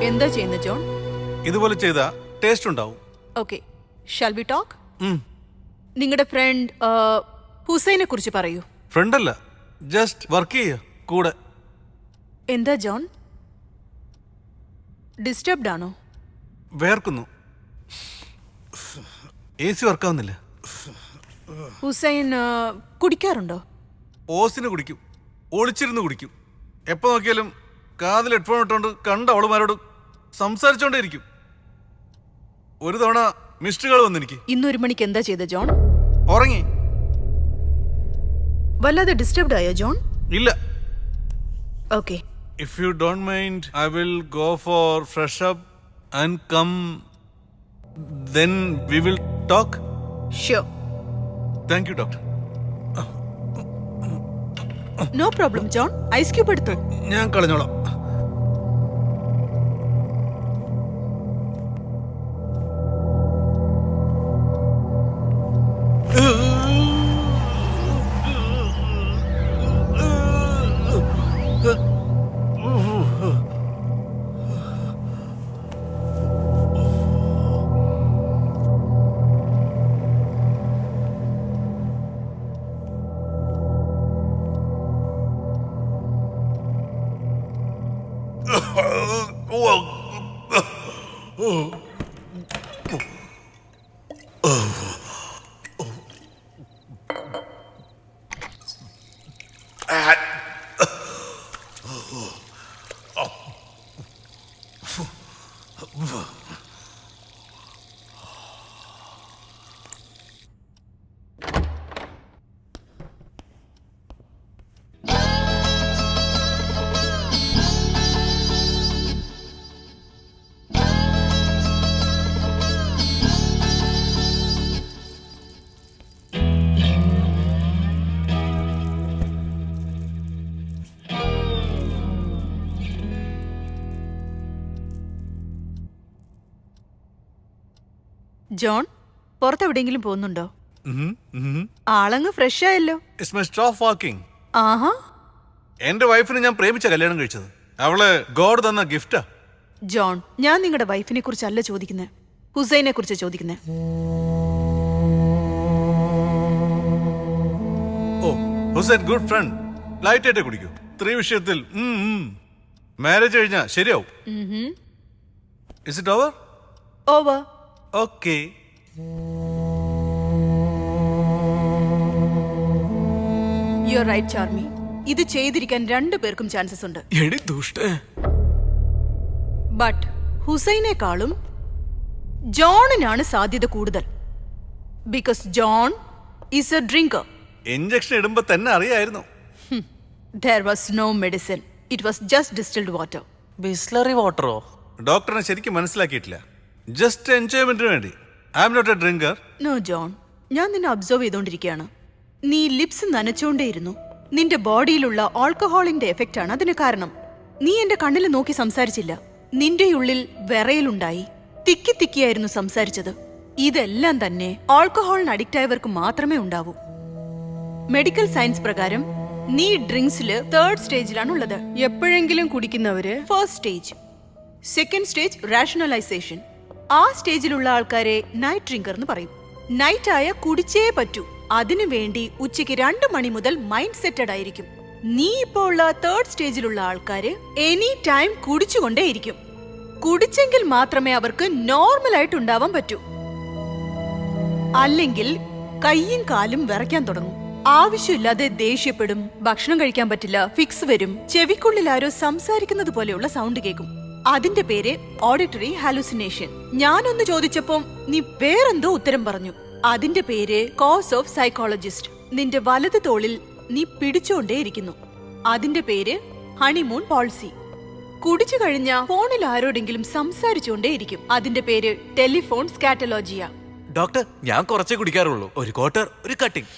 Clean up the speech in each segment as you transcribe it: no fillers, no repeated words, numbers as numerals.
എന്താ ചെയ്യുന്നത് ജോൺ? ഇതുപോലെ ചെയ്താ ടേസ്റ്റ് ഉണ്ടാവും. Okay, shall we talk? നിങ്ങളുടെ ഫ്രണ്ട് ഹുസൈനെ കുറിച്ച് പറയൂ. ഫ്രണ്ട് അല്ല, ജസ്റ്റ് വർക്ക് ചെയ്യുക കൂടെ. എന്താ ജോൺ, ഡിസ്റ്റർബ്ഡ് ആണോ? വേർക്കുന്നു, AC വർക്കാവുന്നില്ല. ഹുസൈൻ കുടിക്കാറുണ്ടോ? ഓസിന് കുടിക്കും, ഒളിച്ചിരുന്ന് കുടിക്കും. എപ്പോ നോക്കിയാലും കാതിൽ ഹെഡ്ഫോൺ ഇട്ടുകൊണ്ട് കണ്ട അവളുമാരോട് സംസാരിച്ചോണ്ടേ ഇരിക്കും. ഒരു തവണ മിസ്ഡ് കാൾ വന്നെനിക്ക്. ഇന്ന് 1 മണിക്ക് എന്താ ചെയ്ത ജോൺ? ഉറങ്ങി. വല്ലാതെ ഡിസ്റ്റർബ്ഡ് ആയോ ജോൺ? ഇല്ല. Okay, If you don't mind, I will go for fresh up and come. Then we will talk. Sure. Thank you, doctor. No problem John. Ice cube എടുത്തു. ഞാൻ കളഞ്ഞോളാം. ജോൺ, പുറത്തെവിടെയെങ്കിലും പോകുന്നുണ്ടോ? ആളങ്ങ് ഫ്രഷ് ആയല്ലോ. It's my stop walking. ആഹാ. എന്റെ വൈഫിനെ ഞാൻ പ്രേമിച്ച കല്യാണം കഴിച്ചത്. അവള് ഗോഡ് തന്ന ഗിഫ്റ്റാ. ജോൺ, ഞാൻ നിങ്ങളുടെ വൈഫിനെ കുറിച്ചല്ല ചോദിക്കുന്നത്, ഹുസൈനെ കുറിച്ച് ചോദിക്കുന്നത്. ഓ, ഹുസൈൻ ഗുഡ് ഫ്രണ്ട്. ലൈറ്റ് ആയിട്ട് കുടിക്കൂ. സ്ത്രീ വിഷയത്തിൽ മാരേജ് കഴിഞ്ഞാ ശരിയാവും. Is it over? Over. Okay. You are right Charmi. ഇത് ചെയ്തിരിക്കാൻ 2 പേർക്കും ചാൻസസ് ഉണ്ട്. എടി ദുഷ്ടേ. ബട്ട് ഹുസൈനേക്കാളും ജോണിനാണ് സാധ്യത കൂടുതൽ. Because John is A drinker. Injection ഇടുമ്പോ തന്നെ അറിയായിരുന്നു. There was no medicine. It was just distilled water. Bisleri വാട്ടറോ? ഡോക്ടറിനെ ശരിക്കും മനസ്സിലാക്കിയിട്ടില്ല. ജസ്റ്റ് എൻജോയ്മെന്റിന് വേണ്ടി. I am not a drinker. No John, ഞാൻ നിന്നെ ഒബ്സർവ് ചെയ്തോണ്ടിരിക്കുകയാണ്. നീ ലിപ്സ് നനച്ചോണ്ടേയിരുന്നു. നിന്റെ ബോഡിയിലുള്ള ആൽക്കഹോളിന്റെ എഫക്റ്റ് ആണ് അതിന് കാരണം. നീ എന്റെ കണ്ണിൽ നോക്കി സംസാരിച്ചില്ല. നിന്റെ ഉള്ളിൽ വിറയലുണ്ടായി. തിക്കി തിക്കിയായിരുന്നു സംസാരിച്ചത്. ഇതെല്ലാം തന്നെ ആൽക്കഹോളിന് അഡിക്റ്റ് ആയവർക്ക് മാത്രമേ ഉണ്ടാവൂ. മെഡിക്കൽ സയൻസ് പ്രകാരം നീ ഡ്രിങ്ക്സിൽ 3rd സ്റ്റേജിലാണുള്ളത്. എപ്പോഴെങ്കിലും കുടിക്കുന്നവര് 1st stage, 2nd stage rationalisation. ആ സ്റ്റേജിലുള്ള ആൾക്കാരെ നൈറ്റ് ഡ്രിങ്കർ എന്ന് പറയും. നൈറ്റ് ആയ കുടിച്ചേ പറ്റൂ. അതിനു വേണ്ടി ഉച്ചയ്ക്ക് 2 മണി മുതൽ മൈൻഡ് സെറ്റഡ് ആയിരിക്കും. നീ ഇപ്പോൾ ഉള്ള 3rd സ്റ്റേജിലുള്ള ആൾക്കാര് എനി ടൈം കുടിച്ചുകൊണ്ടേയിരിക്കും. കുടിച്ചെങ്കിൽ മാത്രമേ അവർക്ക് നോർമൽ ആയിട്ട് ഉണ്ടാവാൻ പറ്റൂ. അല്ലെങ്കിൽ കൈയും കാലും വിറയ്ക്കാൻ തുടങ്ങും. ആവശ്യമില്ലാതെ ദേഷ്യപ്പെടും. ഭക്ഷണം കഴിക്കാൻ പറ്റില്ല, ഫിക്സ് വരും. ചെവിക്കുള്ളിൽ ആരോ സംസാരിക്കുന്നത് പോലെയുള്ള സൗണ്ട് കേൾക്കും. അതിന്റെ പേര് ഓഡിറ്ററി ഹാലുസിനേഷൻ. ഞാനൊന്ന് ചോദിച്ചപ്പോ നീ വേറെന്തോ ഉത്തരം പറഞ്ഞു. അതിന്റെ പേര് കോസ് ഓഫ് സൈക്കോളജിസ്റ്റ്. നിന്റെ വലത് തോളിൽ നീ പിടിച്ചോണ്ടേയിരിക്കുന്നു. അതിന്റെ പേര് ഹണിമൂൺ പോൾസി. കുടിച്ചു കഴിഞ്ഞ ഫോണിൽ ആരോടെങ്കിലും സംസാരിച്ചുകൊണ്ടേയിരിക്കും. അതിന്റെ പേര് ടെലിഫോൺ സ്കാറ്റലോജിയ. ഡോക്ടർ, ഞാൻ കുറച്ചേ കുടിക്കാറുള്ളൂ. ഒരു ക്വാർട്ടർ, ഒരു കട്ടിങ്.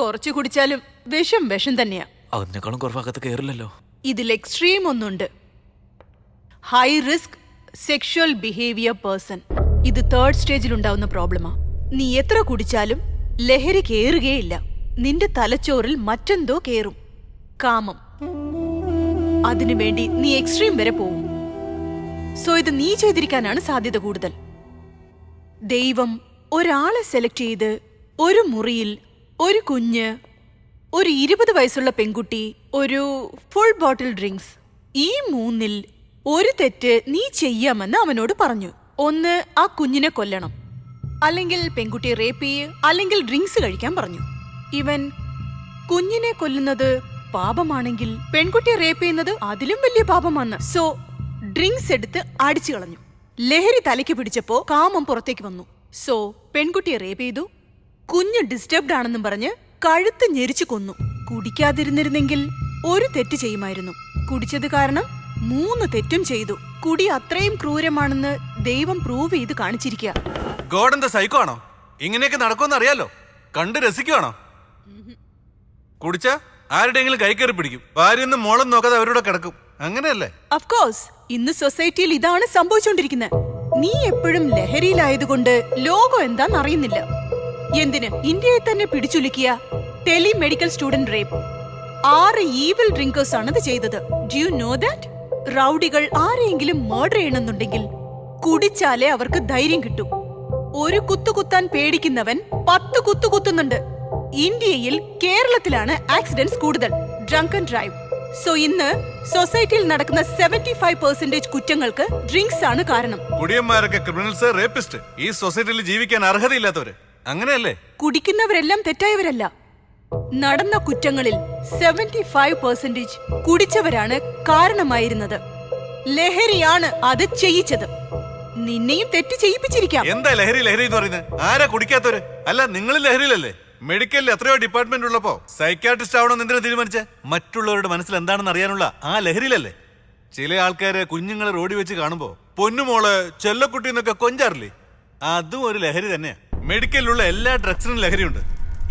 കുറച്ചു കുടിച്ചാലും വിഷം തന്നെയാ. അതിനേക്കാളും കുറവാകത്ത് കയറില്ലല്ലോ. ഇതിൽ എക്സ്ട്രീം ഒന്നുണ്ട്. High risk sexual behaviour person. ഇത് 3rd സ്റ്റേജിൽ ഉണ്ടാവുന്ന പ്രോബ്ലമാ. നീ എത്ര കുടിച്ചാലും ലഹരി കേറുകയില്ല. നിന്റെ തലച്ചോറിൽ മറ്റെന്തോ കേറും, കാമം. അതിനുവേണ്ടി നീ എക്സ്ട്രീം വരെ പോവും. സോ ഇത് നീ ചെയ്തിരിക്കാനാണ് സാധ്യത കൂടുതൽ. ദൈവം ഒരാളെ സെലക്ട് ചെയ്ത് ഒരു മുറിയിൽ ഒരു കുഞ്ഞ്, ഒരു 20 വയസ്സുള്ള പെൺകുട്ടി, ഒരു ഫുൾ ബോട്ടിൽ ഡ്രിങ്ക്സ്, ഈ മൂന്നിൽ ഒരു തെറ്റ് നീ ചെയ്യാമെന്ന് അവനോട് പറഞ്ഞു. ഒന്ന്, ആ കുഞ്ഞിനെ കൊല്ലണം, അല്ലെങ്കിൽ പെൺകുട്ടിയെ റേപ്പ് ചെയ്യ്, അല്ലെങ്കിൽ ഡ്രിങ്ക്സ് കഴിക്കാൻ പറഞ്ഞു. ഇവൻ കുഞ്ഞിനെ കൊല്ലുന്നത് പാപമാണെങ്കിൽ പെൺകുട്ടിയെ റേപ്പ് ചെയ്യുന്നത് അതിലും വലിയ പാപമാണ്. സോ ഡ്രിങ്ക്സ് എടുത്ത് അടിച്ചു കളഞ്ഞു. ലഹരി തലയ്ക്ക് പിടിച്ചപ്പോ കാമം പുറത്തേക്ക് വന്നു. സോ പെൺകുട്ടിയെ റേപ്പ് ചെയ്തു. കുഞ്ഞ് ഡിസ്റ്റർബ്ഡ് ആണെന്നും പറഞ്ഞ് കഴുത്ത് ഞെരിച്ചു കൊന്നു. കുടിക്കാതിരുന്നിരുന്നെങ്കിൽ ഒരു തെറ്റ് ചെയ്യുമായിരുന്നു. കുടിച്ചത് കാരണം 3 തെറ്റും ചെയ്തു. കുടി അത്രയും ക്രൂരമാണെന്ന് ദൈവം പ്രൂവ് ചെയ്ത് കാണിച്ചിരിക്കുക. ഗോഡ് എന്താ സൈക്കോ ആണോ? ഇങ്ങനെയൊക്കെ നടക്കുമെന്ന് അറിയാലോ. കണ്ട് രസിക്കുവാണോ? കുടിച്ച ആരുടെയെങ്കിലും കൈ കയറി പിടിക്കും. ഭാര്യയൊന്നും മോളം നോക്കാതെ അവരോട് കിടക്കും. അങ്ങനെയല്ലേ? ഓഫ് കോഴ്സ് ഇന്ന് സൊസൈറ്റിയിൽ ഇതാണ് സംഭവിച്ചുകൊണ്ടിരിക്കുന്നത്. നീ എപ്പോഴും ലഹരിയിലായതുകൊണ്ട് ലോകം എന്താന്ന് അറിയുന്നില്ല. എന്തിന് ഇന്ത്യയെ തന്നെ പിടിച്ചുലുക്കിയ Delhi medical student rape 6 evil drinkers ആണ് ഇത് ചെയ്തത്. Do you know that? റൗഡികൾ ആരെയെങ്കിലും മർഡർ ചെയ്യണമെന്നുണ്ടെങ്കിൽ കുടിച്ചാലേ അവർക്ക് ധൈര്യം കിട്ടും. ഒരു കുത്താൻ പേടിക്കുന്നവൻ 10 കുത്തുന്നുണ്ട്. ഇന്ത്യയിൽ, കേരളത്തിലാണ് ആക്സിഡന്റ്സ് കൂടുതൽ. Drunk and drive. സോ ഇന്ന് സൊസൈറ്റിയിൽ നടക്കുന്ന 75% കുറ്റങ്ങൾക്ക് ഡ്രിങ്ക്സ് ആണ് കാരണം. കുടിയന്മാരൊക്കെ ക്രിമിനൽസ്, റേപ്പിസ്റ്റ്, ഈ സൊസൈറ്റിയിൽ ജീവിക്കാൻ അർഹതയില്ലാത്തവര്. അങ്ങനെയല്ലേ? കുടിക്കുന്നവരെല്ലാം തെറ്റായവരല്ല. നടന്ന കുറ്റങ്ങളിൽ 75% കുടിച്ചവരാണ് കാരണമായിരുന്നത്. ലഹരിയാണ് അത് ചെയ്യിച്ചത്. നിന്നെയും തെറ്റ് ചെയ്യിപ്പിച്ചിരിക്കാം. എന്താ ലഹരി എന്ന് പറയുന്നത്? ആരാ കുടിക്കാത്തവര്? അല്ല, നിങ്ങൾ ലഹരിയിലല്ലേ? മെഡിക്കലിൽ എത്രയോ ഡിപ്പാർട്ട്മെന്റ് ഉള്ളപ്പോ സൈക്യാട്രിസ്റ്റ് ആവണമെന്ന് എന്തിനാ തീരുമാനിച്ചേ? മറ്റുള്ളവരുടെ മനസ്സിൽ എന്താണെന്ന് അറിയാനുള്ള ആ ലഹരിയിലല്ലേ? ചില ആൾക്കാര് കുഞ്ഞുങ്ങളെ റോഡിൽ വെച്ച് കാണുമ്പോ പൊന്നുമോള്, ചെല്ലക്കുട്ടി എന്നൊക്കെ കൊഞ്ചാറില്ലേ? അതും ഒരു ലഹരി തന്നെയാ. മെഡിക്കലിലുള്ള എല്ലാ ഡ്രഗ്സിനും ലഹരിയുണ്ട്.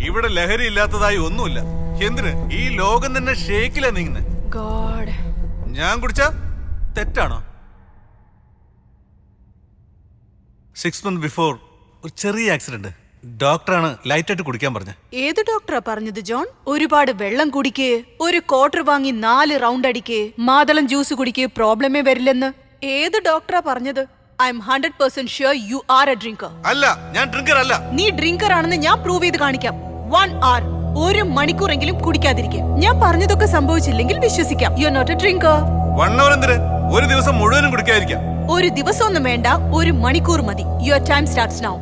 ഇവിടെ ലഹരി ഇല്ലാത്തതായി ഒന്നുമില്ല. എന്തിന്? ഈ ലോകം തന്നെ ഷേക്കിലാ നീങ്ങുന്നത്. ഞാൻ കുടിച്ച തെറ്റാണോ? 6 months ബിഫോർ ഒരു ചെറിയ ആക്സിഡന്റ്. ഡോക്ടറാണ് ലൈറ്റായിട്ട് കുടിക്കാൻ പറഞ്ഞത്. ഏത് ഡോക്ടറാ പറഞ്ഞത് ജോൺ? ഒരുപാട് വെള്ളം കുടിക്ക്, ഒരു ക്വാർട്ടർ വാങ്ങി 4 റൗണ്ട് അടിക്ക്, മാതളം ജ്യൂസ് കുടിക്ക്, പ്രോബ്ലമേ വരില്ലെന്ന്. ഏത് ഡോക്ടറാ പറഞ്ഞത്? I M 100% sure you are A drinker. അല്ല, ഞാൻ ഡ്രിങ്കർ അല്ല. നീ ഡ്രിങ്കർ ആണെന്ന് ഞാൻ പ്രൂവ് ചെയ്ത് കാണിക്കാം. 1 hour, 1 മണിക്കൂറെങ്കിലും കുടിക്കാതിരിക്കുക. ഞാൻ പറഞ്ഞതൊക്കെ സംഭവിച്ചില്ലെങ്കിൽ വിശ്വസിക്കാം. You are not a drinker. 1 hour എന്തിന്? ഒരു ദിവസം മുഴുവനും കുടിക്കാതിരിക്കാം. ഒരു ദിവസമൊന്നും വേണ്ട, 1 മണിക്കൂർ മതി. Your time starts now.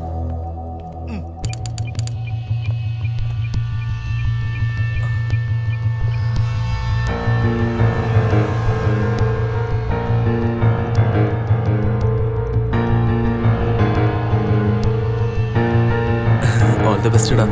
All the best ഡാ.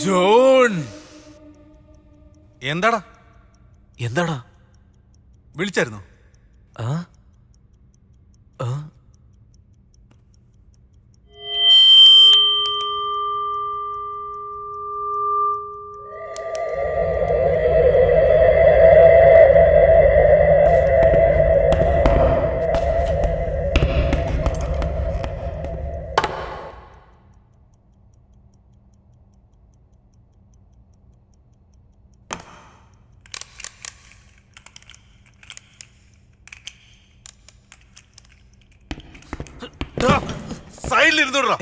ജോൺ, എന്താടാ? എന്താടാ? വിളിച്ചായിരുന്നോ? ആ ആ സൈഡിൽ ഇരുന്നോടാ.